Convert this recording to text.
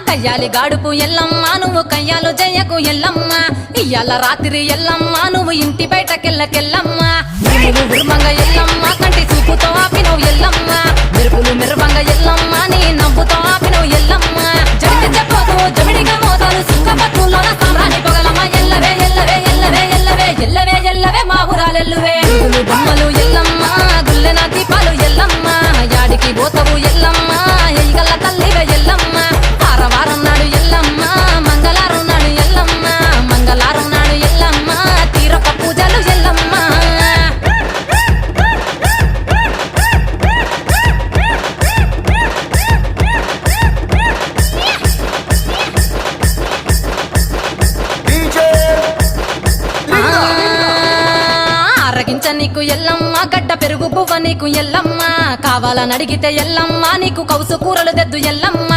కయ్యాలి గాడుపు ఎల్లమ్మ నువ్వు కయ్యాలు జయ్యకు ఎల్లమ్మ ఇయ్యాల రాత్రి ఎల్లమ్మ నువ్వు ఇంటి బయటకెళ్ళకెళ్ళమ్మ నువ్వు ఉర్మంగ ఎల్లమ్మ కంటి చూపుతో ఆపినవు ఎల్లమ్మ మెరుపులు మెరువంగ ఎల్లమ్మ నీ నవ్వుతో ఆపినవు ఎల్లమ్మ జడికి చెప్పకు జమిడిగా మోతాలు సుఖపట్టులోన సామ్రాణి పొగలమ్మ ఎల్లవే ఎల్లవే ఎల్లవే ఎల్లవే ఎల్లవే ఎల్లవే మా ఊరాలెల్లువే బొమ్మలు ఎల్లమ్మ గుల్లెన దీపాలు ఎల్లమ్మ యాడికి పోతవు ఎల్లమ్మ ఎయిగల్ల తల్లివే ఎల్లమ్మ వారం నాడు ఎల్లమ్మ మంగళారం నాడు ఎల్లమ్మ మంగళారం నాడు ఎల్లమ్మ తీరప్ప పూజలు ఎల్లమ్మ అరగించ నీకు ఎల్లమ్మ గడ్డ పెరుగు పువ్వ నీకు ఎల్లమ్మ కావాలని అడిగితే ఎల్లమ్మ నీకు కౌసు కూరలు తెద్దు ఎల్లమ్మ